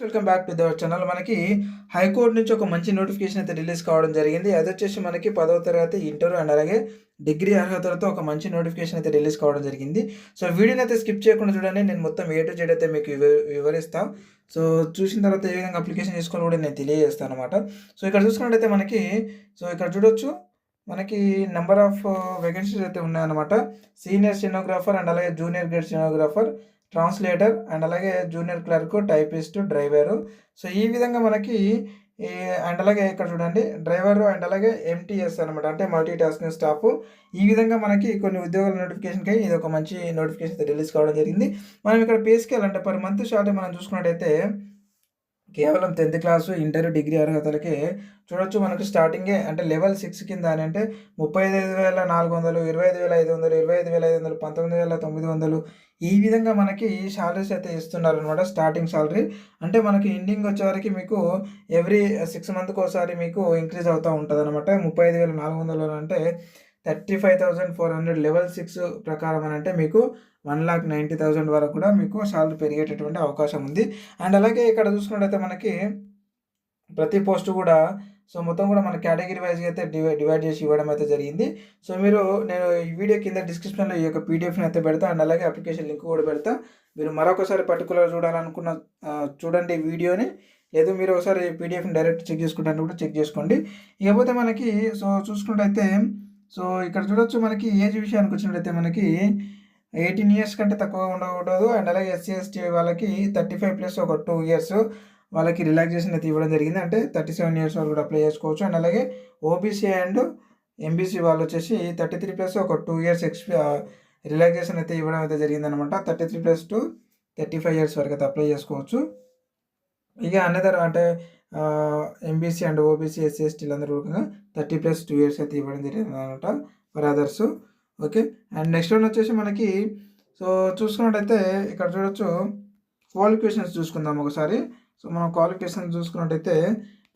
Welcome back to the channel. మనకి high court నుంచి ఒక మంచి నోటిఫికేషన్ అయితే రిలీజ్ కావడం జరిగింది. అదొచ్చేసి మనకి 10వ తరగతి ఇంటర్ అండ్ అలాగే డిగ్రీ అర్హతలతో ఒక మంచి నోటిఫికేషన్ అయితే రిలీజ్ కావడం జరిగింది. సో వీడియోని అయితే స్కిప్ చేయకుండా చూడండి. నేను మొత్తం ఏ టు జెడ్ అయితే మీకు వివరిస్తా. సో చూసిన తర్వాత ఏ విధంగా అప్లికేషన్ చేసుకోవాలో కూడా నేను తెలియజేస్తాను అనమాట. సో ఇక్కడ చూసుకున్నట్టయితే మనకి ఇక్కడ చూడొచ్చు, మనకి నెంబర్ ఆఫ్ వేకెన్సీస్ అయితే ఉన్నాయన్నమాట. సీనియర్ స్టెనోగ్రాఫర్ అండ్ అలాగే junior grade stenographer, translator and అలాగే junior clerk, typist, driver. So ఈ విధంగా మనకి అండ్ అలాగే ఇక్కడ చూడండి డ్రైవరు అండ్ అలాగే ఎంటీఎస్ అనమాట, అంటే మల్టీ టాస్కింగ్ స్టాఫ్. ఈ విధంగా మనకి కొన్ని ఉద్యోగాల నోటిఫికేషన్కి ఇది ఒక మంచి నోటిఫికేషన్ అయితే రిలీజ్ కావడం జరిగింది. మనం ఇక్కడ పే స్కేల్ అంటే పర్ మంత్ శాలరీ మనం చూసుకున్నట్టయితే కేవలం 10th క్లాసు, ఇంటర్, డిగ్రీ అర్హతలకే చూడొచ్చు. మనకు స్టార్టింగే అంటే లెవెల్ 6 కింద అని అంటే 35,400, 25,500, 25,500, 19,900 ఈ విధంగా మనకి శాలరీస్ అయితే ఇస్తున్నారనమాట. స్టార్టింగ్ శాలరీ అంటే మనకి ఎండింగ్ వచ్చేవరకు మీకు ఎవ్రీ 6 మంత్కి ఒకసారి మీకు ఇంక్రీజ్ అవుతూ ఉంటుంది అనమాట. 35,400 అంటే 35,400 లెవెల్ 6 ప్రకారం అని అంటే మీకు 1,90,000 వరకు కూడా మీకు శాలరీ పెరిగేటటువంటి అవకాశం ఉంది. అండ్ అలాగే ఇక్కడ చూసుకున్నట్టయితే మనకి ప్రతి పోస్ట్ కూడా మొత్తం కూడా మన కేటగిరీ వైజ్గా అయితే డివైడ్ చేసి ఇవ్వడం అయితే జరిగింది. సో నేను ఈ వీడియో కింద డిస్క్రిప్షన్లో ఈ యొక్క పీడిఎఫ్ని అయితే పెడతా అండ్ అలాగే అప్లికేషన్ లింక్ కూడా పెడతా. మీరు మరొకసారి పర్టికులర్ చూడాలనుకున్న చూడండి వీడియోని, లేదు మీరు ఒకసారి పీడిఎఫ్ని డైరెక్ట్ చెక్ చేసుకుంటాను కూడా చెక్ చేసుకోండి. ఇకపోతే మనకి చూసుకున్నట్టయితే ఇక్కడ చూడొచ్చు, మనకి ఏజ్ విషయానికి వచ్చినట్టయితే మనకి 18 ఇయర్స్ కంటే తక్కువ ఉండకూడదు. అండ్ అలాగే ఎస్సీ ఎస్టీ వాళ్ళకి 35+ ఒక 2 ఇయర్స్ వాళ్ళకి రిలాక్సేషన్ అయితే ఇవ్వడం జరిగింది. అంటే 37 ఇయర్స్ వాళ్ళు కూడా అప్లై చేసుకోవచ్చు. అండ్ అలాగే ఓబీసీ అండ్ ఎంబీసీ వాళ్ళు వచ్చేసి 33+ ఒక 2 ఇయర్స్ రిలాక్సేషన్ అయితే ఇవ్వడం అయితే జరిగిందనమాట. 33+ to 35 ఇయర్స్ వరకు అయితే అప్లై చేసుకోవచ్చు. ఇక అనదర్ అంటే ఎంబీసీ అండ్ ఓబీసీ, ఎస్సీ ఎస్టీలు అందరూ కూడా 30+ 2 ఇయర్స్ అయితే ఇవ్వడం జరిగింది అనమాట for others. Okay. And next one వచ్చేసి మనకి చూసుకున్నట్టయితే ఇక్కడ చూడొచ్చు, క్వాలిఫికేషన్స్ చూసుకుందాం ఒకసారి. మనం క్వాలిఫికేషన్ చూసుకున్నట్టయితే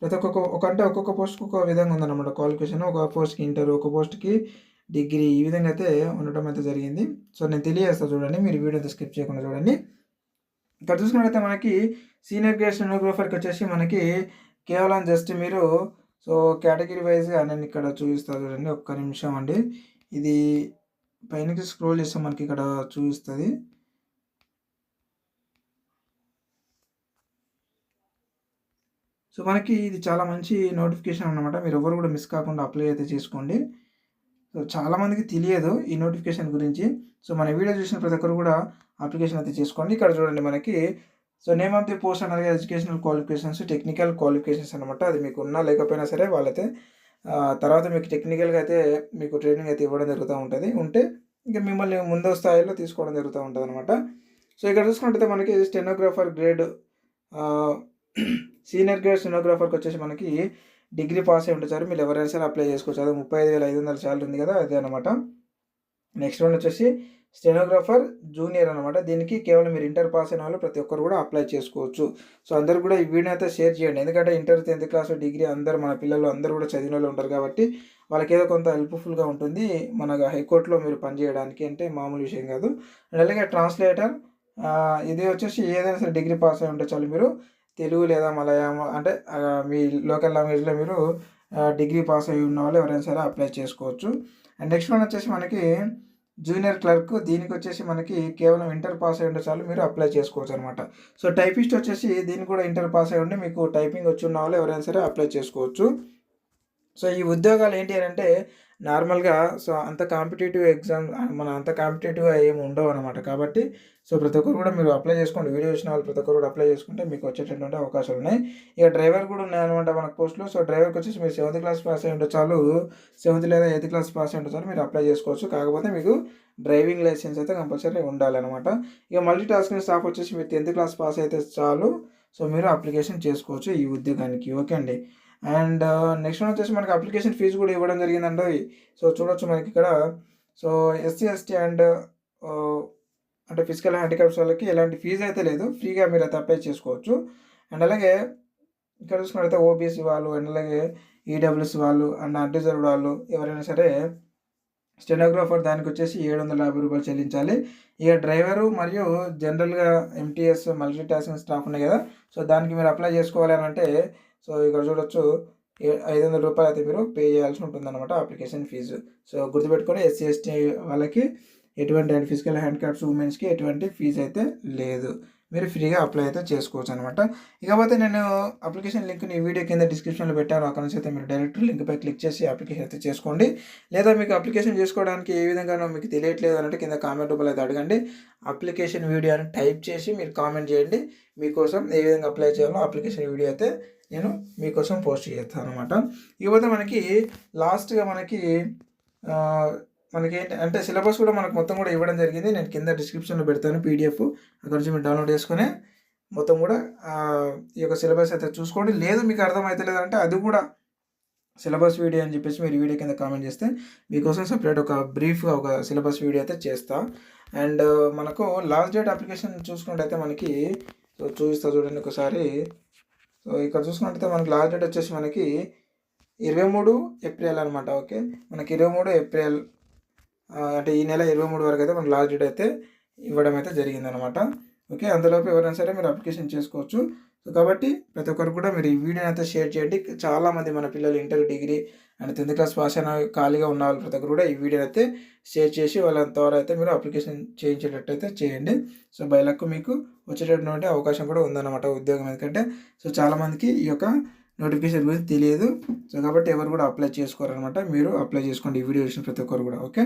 ప్రతి ఒక్కొక్క పోస్ట్కి ఒక విధంగా ఉందన్నమాట క్వాలిఫికేషన్. ఒక పోస్ట్కి ఇంటర్, ఒక పోస్ట్కి డిగ్రీ, ఈ విధంగా అయితే ఉండటం అయితే జరిగింది. నేను తెలియజేస్తాను చూడండి, మీరు వీడియో అయితే స్కిప్ చేయకుండా చూడండి. ఇక్కడ చూసుకున్నట్టయితే మనకి సీనియర్ గ్రేడ్ స్టెనోగ్రాఫర్కి వచ్చేసి మనకి కేవలం జస్ట్ మీరు కేటగిరీ వైజ్గా నేను ఇక్కడ చూపిస్తాను చూడండి. ఒక్క నిమిషం అండి, ఇది పైనకి స్క్రోల్ చేస్తే మనకి ఇక్కడ చూపిస్తుంది. మనకి ఇది చాలా మంచి నోటిఫికేషన్ అనమాట. మీరు ఎవరు కూడా మిస్ కాకుండా అప్లై అయితే చేసుకోండి. చాలామందికి తెలియదు ఈ నోటిఫికేషన్ గురించి. మన వీడియో చూసిన ప్రతి ఒక్కరు కూడా అప్లికేషన్ అయితే చేసుకోండి. ఇక్కడ చూడండి మనకి నేమ్ ఆఫ్ ది పోస్ట్ అనగా ఎడ్యుకేషనల్ క్వాలిఫికేషన్స్, టెక్నికల్ క్వాలిఫికేషన్స్ అనమాట. అది మీకు ఉన్నా లేకపోయినా సరే వాళ్ళైతే తర్వాత మీకు టెక్నికల్గా అయితే మీకు ట్రైనింగ్ అయితే ఇవ్వడం జరుగుతూ ఉంటుంది. ఉంటే ఇంకా మిమ్మల్ని ముందు స్థాయిలో తీసుకోవడం జరుగుతూ ఉంటుంది అనమాట. ఇక్కడ చూసుకుంటే మనకి స్టెనోగ్రాఫర్ గ్రేడ్, సీనియర్ గ్రేడ్ స్టెనోగ్రాఫర్కి వచ్చేసి మనకి డిగ్రీ పాస్ అయి ఉంటారు. మీరు ఎవరైనా సరే అప్లై చేసుకోవచ్చు. అది 35,500 శాలరీ ఉంది కదా, అదే అనమాట. నెక్స్ట్ వన్ వచ్చేసి స్టెనోగ్రాఫర్ జూనియర్ అనమాట. దీనికి కేవలం మీరు ఇంటర్ పాస్ అయిన వాళ్ళు ప్రతి ఒక్కరు కూడా అప్లై చేసుకోవచ్చు. అందరూ కూడా ఈ వీడియో అయితే షేర్ చేయండి. ఎందుకంటే ఇంటర్, 10th క్లాస్, డిగ్రీ అందరూ మన పిల్లలు అందరూ కూడా చదివిన వాళ్ళు ఉంటారు కాబట్టి వాళ్ళకి ఏదో కొంత హెల్ప్ఫుల్గా ఉంటుంది మన హైకోర్టులో మీరు పనిచేయడానికి. అంటే మామూలు విషయం కాదు. అండ్ అలాగే ట్రాన్స్లేటర్, ఇది వచ్చేసి ఏదైనా సరే డిగ్రీ పాస్ అయి ఉంటే చాలు. మీరు తెలుగు లేదా మలయాళం అంటే మీ లోకల్ లాంగ్వేజ్లో మీరు డిగ్రీ పాస్ అయి ఉన్న వాళ్ళు ఎవరైనా సరే అప్లై చేసుకోవచ్చు. అండ్ నెక్స్ట్ వన్ వచ్చేసి మనకి జూనియర్ క్లర్క్, దీనికి వచ్చేసి మనకి కేవలం ఇంటర్ పాస్ అయి ఉంటే చాలు, మీరు అప్లై చేసుకోవచ్చు అనమాట. టైపిస్ట్ వచ్చేసి దీనికి కూడా ఇంటర్ పాస్ అయి ఉండి మీకు టైపింగ్ వచ్చి ఉన్న వాళ్ళు ఎవరైనా సరే అప్లై చేసుకోవచ్చు. ఈ ఉద్యోగాలు ఏంటి అని అంటే నార్మల్గా అంత కాంపిటేటివ్ ఎగ్జామ్ అంత కాంపిటేటివ్గా ఏమి ఉండవు అనమాట. కాబట్టి ప్రతి ఒక్కరు కూడా మీరు అప్లై చేసుకోండి. వీడియో చూసిన వాళ్ళు ప్రతి ఒక్కరు కూడా అప్లై చేసుకుంటే మీకు వచ్చేటటువంటి అవకాశాలు ఉన్నాయి. ఇక డ్రైవర్ కూడా ఉన్నాయన్నమాట మనకు పోస్టులు. డ్రైవర్కి వచ్చేసి మీరు 7th క్లాస్ పాస్ అయి ఉంటే చాలు, 7th లేదా 8th క్లాస్ పాస్ అయి ఉంటే చాలు మీరు అప్లై చేసుకోవచ్చు. కాకపోతే మీకు డ్రైవింగ్ లైసెన్స్ అయితే కంపల్సరీ ఉండాలన్నమాట. ఇక మల్టీ టాస్కింగ్ స్టాఫ్ వచ్చేసి మీరు 10th క్లాస్ పాస్ అయితే చాలు, మీరు అప్లికేషన్ చేసుకోవచ్చు ఈ ఉద్యోగానికి. ఓకే అండి. అండ్ నెక్స్ట్ వన్ వచ్చేసి మనకి అప్లికేషన్ ఫీజు కూడా ఇవ్వడం జరిగిందండి. చూడొచ్చు మనకి ఇక్కడ ఎస్సీ ఎస్టీ అండ్ అంటే ఫిజికల్ హ్యాండిక్యాప్స్ వాళ్ళకి ఎలాంటి ఫీజు అయితే లేదు, ఫ్రీగా మీరు అయితే అప్లై చేసుకోవచ్చు. అండ్ అలాగే ఇక్కడ చూసుకున్నట్లయితే ఓబీసీ వాళ్ళు అండ్ అలాగే ఈడబ్ల్యూఎస్ వాళ్ళు అండ్ అన్రిజర్వ్డ్ వాళ్ళు ఎవరైనా సరే స్టెనోగ్రాఫర్ దానికి వచ్చేసి రూ. 750 చెల్లించాలి. ఇక డ్రైవరు మరియు జనరల్‌గా ఎంటీఎస్ మల్టీ టాస్కింగ్ స్టాఫ్ ఉన్నాయి కదా! సో, దానికి మీరు అప్లై చేసుకోవాలి అని అంటే సో, ఇక్కడ చూడొచ్చు రూ. 500 అయితే మీరు పే చేయాల్సి ఉంటుందన్నమాట అప్లికేషన్ ఫీజు. సో, గుర్తుపెట్టుకొని ఎస్సీ, ఎస్టీ వాళ్ళకి ఎటువంటి ఫిజికల్ హ్యాండిక్యాప్స్ ఉమెన్స్‌కి ఎటువంటి ఫీజు అయితే లేదు. మీరు ఫ్రీగా అప్లై అయితే చేసుకోవచ్చు అనమాట. ఇకపోతే నేను అప్లికేషన్ లింక్‌ని ఈ వీడియో కింద డిస్క్రిప్షన్‌లో పెట్టాను. అక్కడ నుంచి అయితే మీరు డైరెక్ట్ లింక్‌పై క్లిక్ చేసి అప్లికేషన్ అయితే చేసుకోండి. లేదా మీకు అప్లికేషన్ చేసుకోవడానికి ఏ విధంగానో మీకు తెలియట్లేదు అనంటే కింద కామెంట్ రూపంలో అయితే అడగండి. అప్లికేషన్ వీడియో అని టైప్ చేసి మీరు కామెంట్ చేయండి. మీకోసం ఏ విధంగా అప్లై చేయాలో అప్లికేషన్ వీడియో అయితే నేను మీకోసం పోస్ట్ చేస్తాను అనమాట. ఇకపోతే మనకి లాస్ట్‌గా మనకేంటి అంటే సిలబస్ కూడా మనకు మొత్తం కూడా ఇవ్వడం జరిగింది. నేను కింద డిస్క్రిప్షన్‌లో పెడతాను పీడిఎఫ్. అక్కడ నుంచి మీరు డౌన్లోడ్ చేసుకొని మొత్తం కూడా ఈ యొక్క సిలబస్ అయితే చూసుకోండి. లేదు మీకు అర్థమైతలేదంటే అది కూడా సిలబస్ వీడియో అని చెప్పేసి మీరు వీడియో కింద కామెంట్ చేస్తే మీకోసం సెపరేట్ ఒక బ్రీఫ్‌గా ఒక సిలబస్ వీడియో అయితే చేస్తా. అండ్ మనకు లాస్ట్ డేట్ అప్లికేషన్ చూసుకున్నట్టయితే మనకి సో చూపిస్తా చూడండి ఒకసారి. సో ఇక్కడ చూసుకున్నట్టయితే మనకి లాస్ట్ డేట్ వచ్చేసి మనకి 23 ఏప్రిల్ అనమాట. ఓకే. మనకి 23 ఏప్రిల్ అంటే ఈ నెల 23 వరకు అయితే మనకి లాస్ట్ డేట్ అయితే ఇవ్వడం అయితే జరిగిందనమాట. ఓకే. అంతలోపు ఎవరైనా సరే మీరు అప్లికేషన్ చేసుకోవచ్చు. సో కాబట్టి ప్రతి ఒక్కరు కూడా మీరు ఈ వీడియోని అయితే షేర్ చేయండి. చాలామంది మన పిల్లలు inter, degree and 10th class pass అయిన ఖాళీగా ఉన్న వాళ్ళు ప్రతి ఒక్కరు కూడా ఈ వీడియోని అయితే షేర్ చేసి వాళ్ళ ద్వారా అయితే మీరు అప్లికేషన్ చేయించేటట్టు అయితే చేయండి. సో బై లక్ మీకు వచ్చేటటువంటి అవకాశం కూడా ఉందన్నమాట ఉద్యోగం. ఎందుకంటే సో చాలామందికి ఈ యొక్క నోటిఫికేషన్ గురించి తెలియదు. సో కాబట్టి ఎవరు కూడా అప్లై చేసుకోరనమాట. మీరు అప్లై చేసుకోండి ఈ వీడియో చూసిన ప్రతి ఒక్కరు కూడా. ఓకే.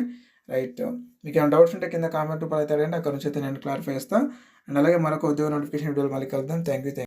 రైట్. మీకు ఏమైనా డౌట్స్ ఉంటే కింద కామెంట్ రూపంలో అయితే అడగండి. అక్కడ నుంచి అయితే నేను క్లారిఫై చేస్తాను. అండ్ అలాగే మరొక ఉద్యోగ నోటిఫికేషన్ వీడియోలో మళ్ళీ కలుద్దాం. Thank you.